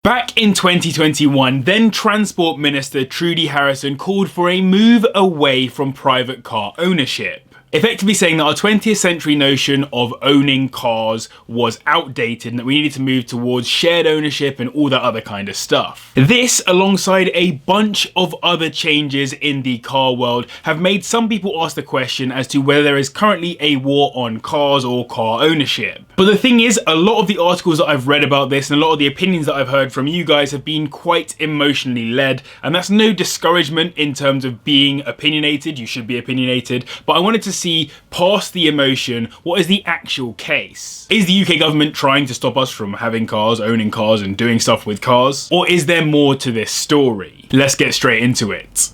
Back in 2021, then Transport Minister Trudy Harrison called for a move away from private car ownership, effectively saying that our 20th century notion of owning cars was outdated and that we needed to move towards shared ownership and all that other kind of stuff. This, alongside a bunch of other changes in the car world, have made some people ask the question as to whether there is currently a war on cars or car ownership. But the thing is, a lot of the articles that I've read about this and a lot of the opinions that I've heard from you guys have been quite emotionally led, and that's no discouragement in terms of being opinionated. You should be opinionated, but I wanted to see past the emotion, what is the actual case? Is the UK government trying to stop us from having cars, owning cars and doing stuff with cars? Or is there more to this story? Let's get straight into it.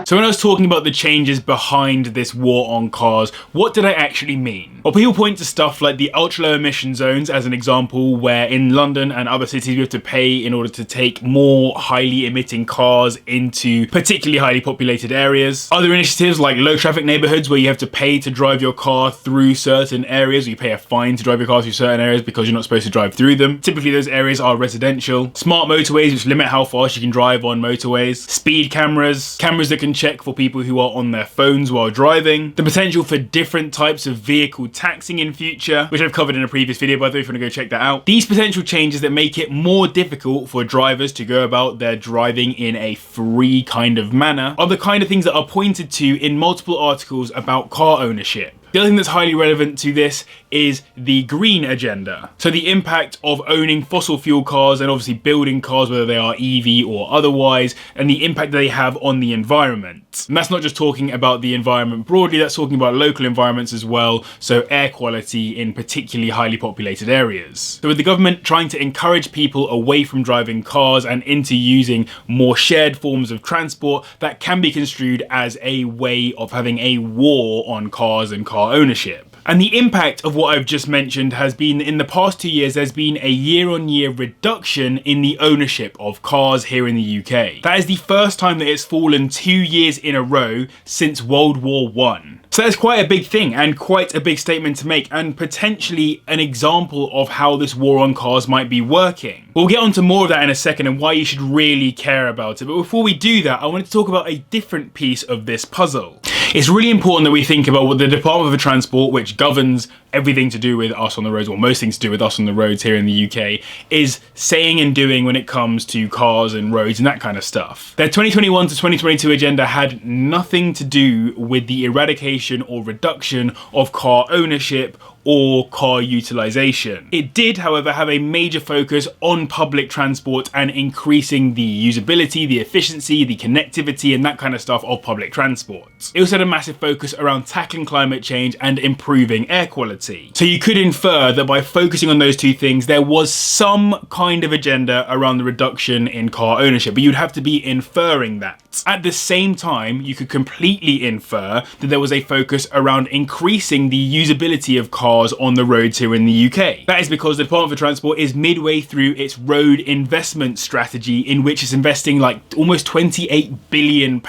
So when I was talking about the changes behind this war on cars, what did I actually mean? Well, people point to stuff like the ultra low emission zones as an example, where in London and other cities we have to pay in order to take more highly emitting cars into particularly highly populated areas. Other initiatives like low traffic neighborhoods, where you have to pay to drive your car through certain areas, or you pay a fine to drive your car through certain areas because you're not supposed to drive through them. Typically those areas are residential. Smart motorways, which limit how fast you can drive on motorways. Speed cameras, cameras that can check for people who are on their phones while driving. The potential for different types of vehicle taxing in future, which I've covered in a previous video, by the way, if you want to go check that out. These potential changes that make it more difficult for drivers to go about their driving in a free kind of manner are the kind of things that are pointed to in multiple articles about car ownership. The other thing that's highly relevant to this is the green agenda. So the impact of owning fossil fuel cars and obviously building cars, whether they are EV or otherwise, and the impact that they have on the environment. And that's not just talking about the environment broadly, that's talking about local environments as well, so air quality in particularly highly populated areas. So with the government trying to encourage people away from driving cars and into using more shared forms of transport, that can be construed as a way of having a war on cars and car ownership. And the impact of what I've just mentioned has been, in the past 2 years, there's been a year-on-year reduction in the ownership of cars here in the UK. That is the first time that it's fallen 2 years in a row since World War I. So that's quite a big thing and quite a big statement to make, and potentially an example of how this war on cars might be working. We'll get onto more of that in a second and why you should really care about it. But before we do that, I wanted to talk about a different piece of this puzzle. It's really important that we think about what the Department for Transport, which governs everything to do with us on the roads, or most things to do with us on the roads here in the UK, is saying and doing when it comes to cars and roads and that kind of stuff. Their 2021 to 2022 agenda had nothing to do with the eradication or reduction of car ownership or car utilisation. It did, however, have a major focus on public transport and increasing the usability, the efficiency, the connectivity and that kind of stuff of public transport. It also had a massive focus around tackling climate change and improving air quality. So you could infer that by focusing on those two things, there was some kind of agenda around the reduction in car ownership, but you'd have to be inferring that. At the same time, you could completely infer that there was a focus around increasing the usability of cars on the roads here in the UK. That is because the Department for Transport is midway through its road investment strategy, in which it's investing like almost £28 billion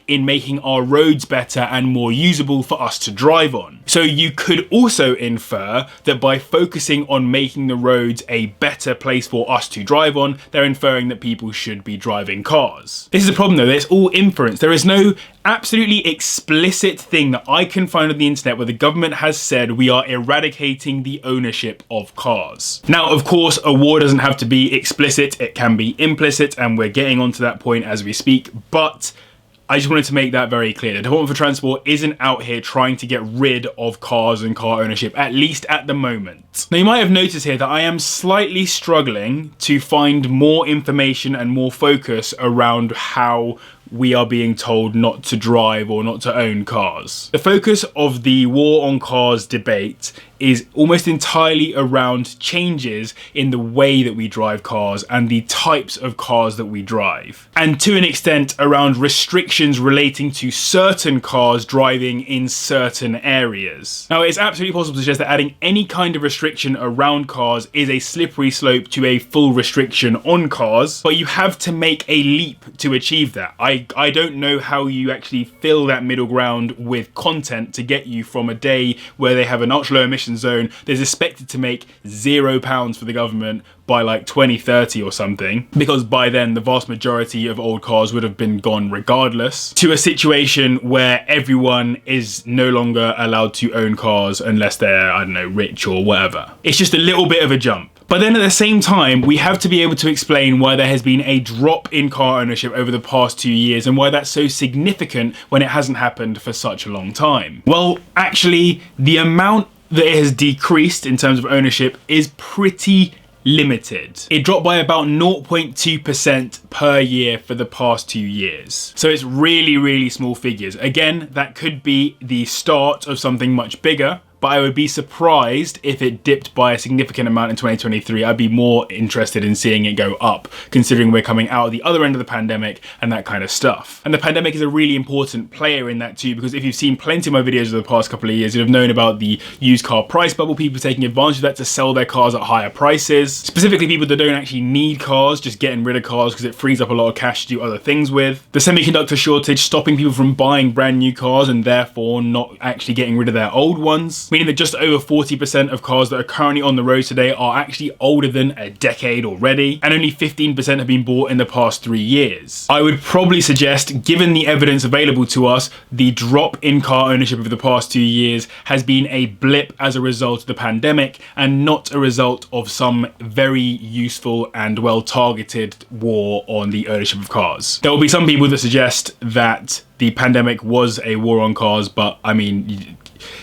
in making our roads better and more usable for us to drive on. So you could also infer that by focusing on making the roads a better place for us to drive on, they're inferring that people should be driving cars. This is the problem though, that it's all inference. There is no absolutely explicit thing that I can find on the internet where the government has said we are eradicating the ownership of cars. Now, of course, a war doesn't have to be explicit, it can be implicit, and we're getting onto that point as we speak, but I just wanted to make that very clear. The Department for Transport isn't out here trying to get rid of cars and car ownership, at least at the moment. Now, you might have noticed here that I am slightly struggling to find more information and more focus around how we are being told not to drive or not to own cars. The focus of the war on cars debate is almost entirely around changes in the way that we drive cars and the types of cars that we drive. And to an extent around restrictions relating to certain cars driving in certain areas. Now, it's absolutely possible to suggest that adding any kind of restriction around cars is a slippery slope to a full restriction on cars, but you have to make a leap to achieve that. I don't know how you actually fill that middle ground with content to get you from a day where they have an ultra low emission zone that's expected to make £0 for the government by like 2030 or something, because by then the vast majority of old cars would have been gone regardless, to a situation where everyone is no longer allowed to own cars unless they're, I don't know, rich or whatever. It's just a little bit of a jump. But then at the same time, we have to be able to explain why there has been a drop in car ownership over the past 2 years and why that's so significant when it hasn't happened for such a long time. Well, actually, the amount that it has decreased in terms of ownership is pretty limited. It dropped by about 0.2% per year for the past 2 years. So it's really, really small figures. Again, that could be the start of something much bigger, but I would be surprised if it dipped by a significant amount in 2023. I'd be more interested in seeing it go up, considering we're coming out of the other end of the pandemic and that kind of stuff. And the pandemic is a really important player in that too, because if you've seen plenty of my videos over the past couple of years, you'll have known about the used car price bubble, people taking advantage of that to sell their cars at higher prices. Specifically people that don't actually need cars, just getting rid of cars because it frees up a lot of cash to do other things with. The semiconductor shortage stopping people from buying brand new cars and therefore not actually getting rid of their old ones, meaning that just over 40% of cars that are currently on the road today are actually older than a decade already, and only 15% have been bought in the past 3 years. I would probably suggest, given the evidence available to us, the drop in car ownership over the past 2 years has been a blip as a result of the pandemic and not a result of some very useful and well-targeted war on the ownership of cars. There will be some people that suggest that the pandemic was a war on cars, but I mean,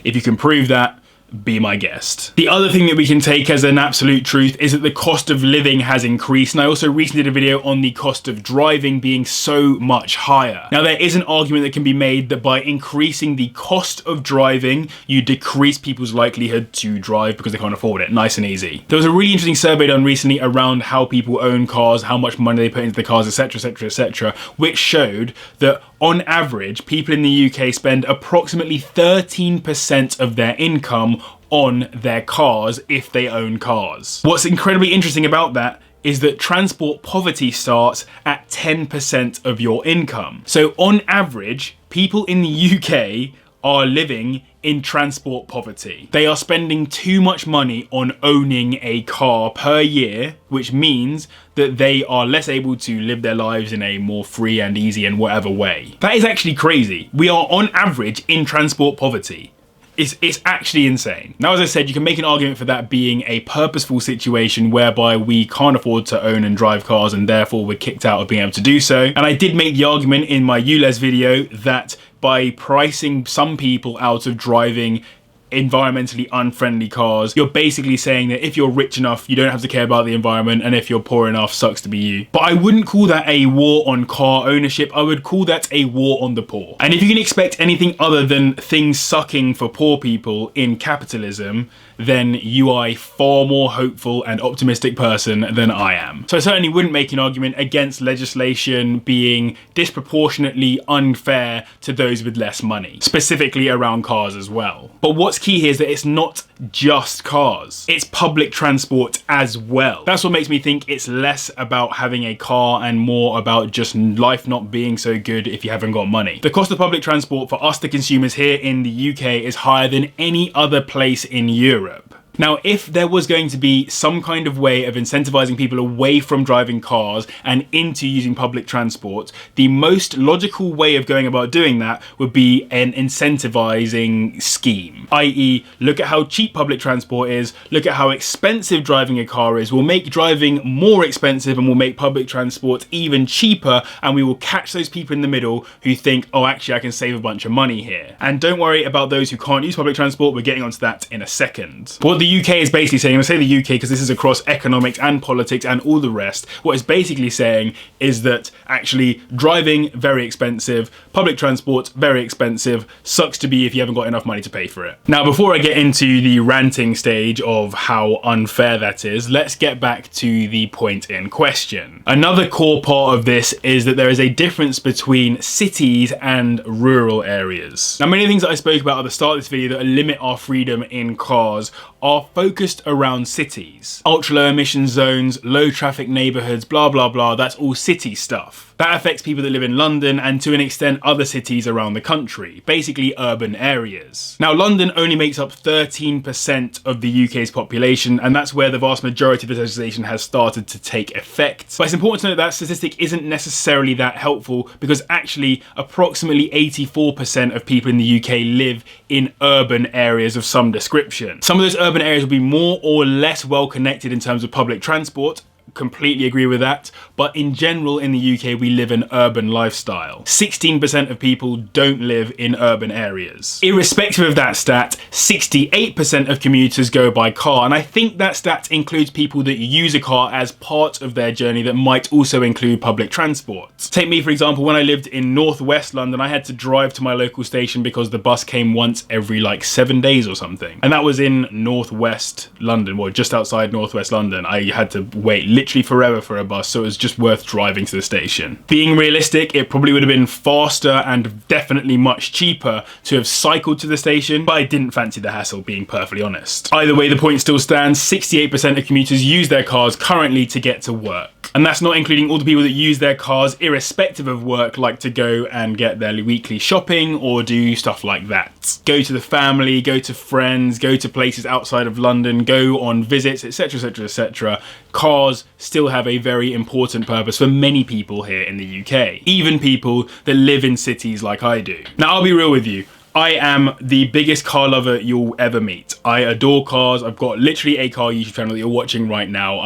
if you can prove that, be my guest. The other thing that we can take as an absolute truth is that the cost of living has increased, and I also recently did a video on the cost of driving being so much higher. Now, there is an argument that can be made that by increasing the cost of driving, you decrease people's likelihood to drive because they can't afford it. Nice and easy. There was a really interesting survey done recently around how people own cars, how much money they put into the cars, etc, etc, etc, which showed that on average, people in the UK spend approximately 13% of their income on their cars if they own cars. What's incredibly interesting about that is that transport poverty starts at 10% of your income. So on average, people in the UK are living in transport poverty. They are spending too much money on owning a car per year, which means that they are less able to live their lives in a more free and easy and whatever way. That is actually crazy. We are on average in transport poverty. It's actually insane. Now, as I said, you can make an argument for that being a purposeful situation whereby we can't afford to own and drive cars and therefore we're kicked out of being able to do so. And I did make the argument in my ULEZ video that by pricing some people out of driving environmentally unfriendly cars, you're basically saying that if you're rich enough, you don't have to care about the environment, and if you're poor enough, sucks to be you. But I wouldn't call that a war on car ownership. I would call that a war on the poor. And if you can expect anything other than things sucking for poor people in capitalism, then you are a far more hopeful and optimistic person than I am. So I certainly wouldn't make an argument against legislation being disproportionately unfair to those with less money, specifically around cars as well. But what's key here is that it's not just cars, it's public transport as well. That's what makes me think it's less about having a car and more about just life not being so good if you haven't got money. The cost of public transport for us, the consumers here in the UK, is higher than any other place in Europe. Now, if there was going to be some kind of way of incentivizing people away from driving cars and into using public transport, the most logical way of going about doing that would be an incentivizing scheme. i.e., look at how cheap public transport is, look at how expensive driving a car is, we'll make driving more expensive and we'll make public transport even cheaper, and we will catch those people in the middle who think, oh, actually I can save a bunch of money here. And don't worry about those who can't use public transport, we're getting onto that in a second. What the UK is basically saying, and I say the UK because this is across economics and politics and all the rest, what it's basically saying is that actually driving, very expensive, public transport, very expensive, sucks to be if you haven't got enough money to pay for it. Now, before I get into the ranting stage of how unfair that is, let's get back to the point in question. Another core part of this is that there is a difference between cities and rural areas. Now, many things that I spoke about at the start of this video that limit our freedom in cars are focused around cities. Ultra low emission zones, low traffic neighborhoods, blah, blah, blah, that's all city stuff. That affects people that live in London and to an extent other cities around the country, basically urban areas. Now, London only makes up 13% of the UK's population, and that's where the vast majority of the legislation has started to take effect. But it's important to note that statistic isn't necessarily that helpful because actually approximately 84% of people in the UK live in urban areas of some description. Some of those urban areas will be more or less well connected in terms of public transport. Completely agree with that, but in general in the UK we live an urban lifestyle. 16% of people don't live in urban areas. Irrespective of that stat, 68% of commuters go by car, and I think that stat includes people that use a car as part of their journey that might also include public transport. Take me for example, when I lived in northwest London, I had to drive to my local station because the bus came once every like 7 days or something, and that was in northwest London, well just outside northwest London. I had to wait literally forever for a bus, so it was just worth driving to the station. Being realistic, it probably would have been faster and definitely much cheaper to have cycled to the station, but I didn't fancy the hassle, being perfectly honest. Either way, the point still stands. 68% of commuters use their cars currently to get to work. And that's not including all the people that use their cars irrespective of work, like to go and get their weekly shopping or do stuff like that. Go to the family, go to friends, go to places outside of London, go on visits, etc, etc, etc. Cars still have a very important purpose for many people here in the UK, even people that live in cities like I do. Now, I'll be real with you. I am the biggest car lover you'll ever meet. I adore cars. I've got literally a car YouTube channel that you're watching right now.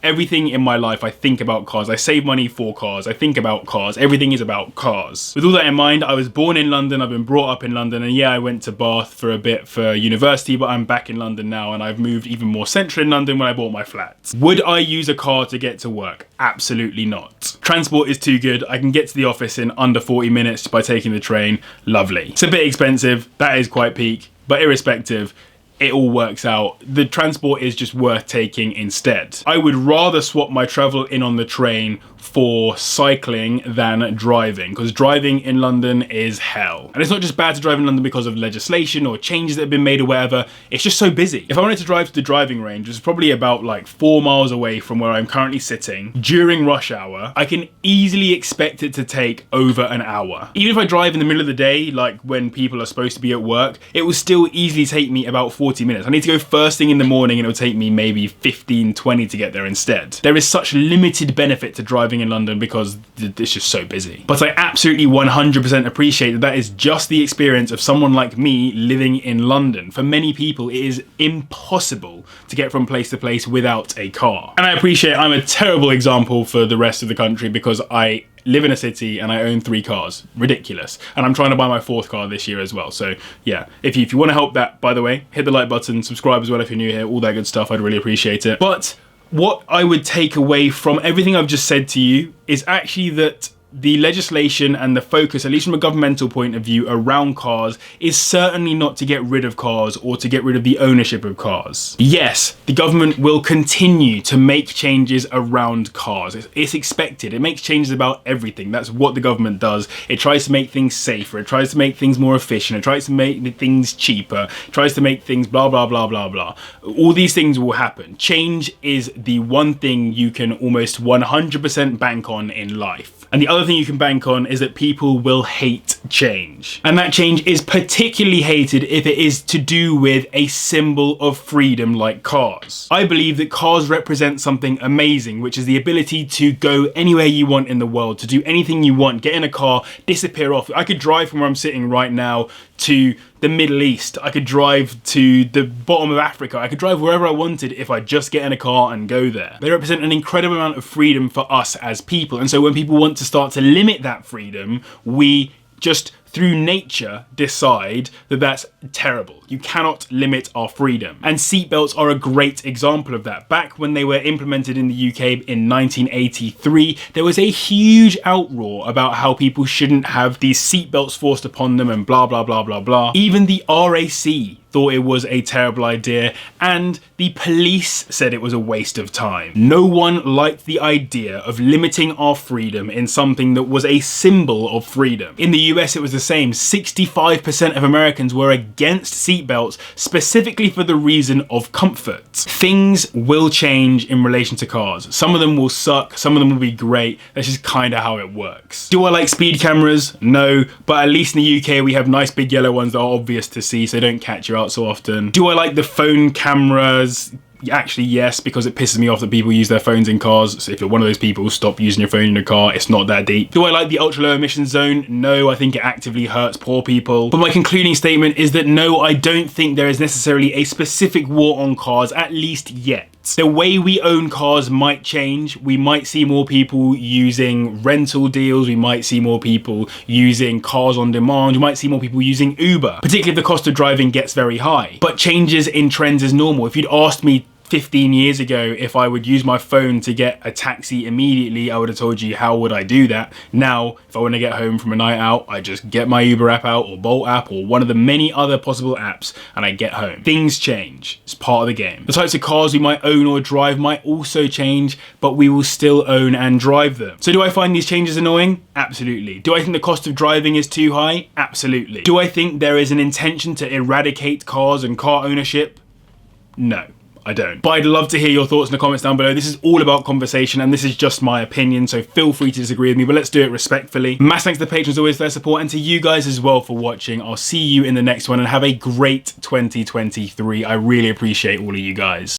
Everything in my life, I think about cars. I save money for cars. I think about cars. Everything is about cars. With all that in mind, I was born in London. I've been brought up in London. And yeah, I went to Bath for a bit for university, but I'm back in London now. And I've moved even more central in London when I bought my flat. Would I use a car to get to work? Absolutely not. Transport is too good. I can get to the office in under 40 minutes by taking the train. Lovely. It's a bit expensive. That is quite peak. But irrespective, it all works out. The transport is just worth taking instead. I would rather swap my travel in on the train for cycling than driving, because driving in London is hell. And it's not just bad to drive in London because of legislation or changes that have been made or whatever, it's just so busy. If I wanted to drive to the driving range, which is probably about like 4 miles away from where I'm currently sitting, during rush hour, I can easily expect it to take over an hour. Even if I drive in the middle of the day, like when people are supposed to be at work, it will still easily take me about 40 minutes. I need to go first thing in the morning and it'll take me maybe 15, 20 to get there instead. There is such limited benefit to driving in London because it's just so busy. But I absolutely 100% appreciate that is just the experience of someone like me living in London. For many people, it is impossible to get from place to place without a car. And I appreciate I'm a terrible example for the rest of the country because I live in a city and I own 3 cars. Ridiculous. And I'm trying to buy my 4th car this year as well. So yeah, if you want to help that, by the way, hit the like button, subscribe as well if you're new here, all that good stuff. I'd really appreciate it. But what I would take away from everything I've just said to you is actually that the legislation and the focus, at least from a governmental point of view, around cars is certainly not to get rid of cars or to get rid of the ownership of cars. Yes, the government will continue to make changes around cars. It's expected. It makes changes about everything. That's what the government does. It tries to make things safer. It tries to make things more efficient. It tries to make things cheaper. It tries to make things blah, blah, blah, blah, blah. All these things will happen. Change is the one thing you can almost 100% bank on in life. And the other thing you can bank on is that people will hate change. And that change is particularly hated if it is to do with a symbol of freedom like cars. I believe that cars represent something amazing, which is the ability to go anywhere you want in the world, to do anything you want, get in a car, disappear off. I could drive from where I'm sitting right now to the Middle East. I could drive to the bottom of Africa. I could drive wherever I wanted if I just get in a car and go there. They represent an incredible amount of freedom for us as people. And so when people want to start to limit that freedom, we just through nature decide that that's terrible. You cannot limit our freedom. And seatbelts are a great example of that. Back when they were implemented in the UK in 1983, there was a huge outroar about how people shouldn't have these seatbelts forced upon them and blah, blah, blah, blah, blah. Even the RAC thought it was a terrible idea, and the police said it was a waste of time. No one liked the idea of limiting our freedom in something that was a symbol of freedom. In the US, it was the same. 65% of Americans were against seatbelts, specifically for the reason of comfort. Things will change in relation to cars. Some of them will suck, some of them will be great. That's just kind of how it works. Do I like speed cameras? No, but at least in the UK, we have nice big yellow ones that are obvious to see, so they don't catch you out so often. Do I like the phone cameras? Actually, yes, because it pisses me off that people use their phones in cars. So if you're one of those people, stop using your phone in a car. It's not that deep. Do I like the ultra low emission zone? No, I think it actively hurts poor people. But my concluding statement is that no, I don't think there is necessarily a specific war on cars, at least yet. The way we own cars might change. We might see more people using rental deals. We might see more people using cars on demand. We might see more people using Uber, particularly if the cost of driving gets very high. But changes in trends is normal. If you'd asked me 15 years ago if I would use my phone to get a taxi immediately, I would have told you how would I do that. Now, if I want to get home from a night out, I just get my Uber app out or Bolt app or one of the many other possible apps and I get home. Things change. It's part of the game. The types of cars we might own or drive might also change, but we will still own and drive them. So do I find these changes annoying? Absolutely. Do I think the cost of driving is too high? Absolutely. Do I think there is an intention to eradicate cars and car ownership? No. I don't. But I'd love to hear your thoughts in the comments down below. This is all about conversation and this is just my opinion, so feel free to disagree with me, but let's do it respectfully. Mass thanks to the patrons always for their support and to you guys as well for watching. I'll see you in the next one and have a great 2023. I really appreciate all of you guys.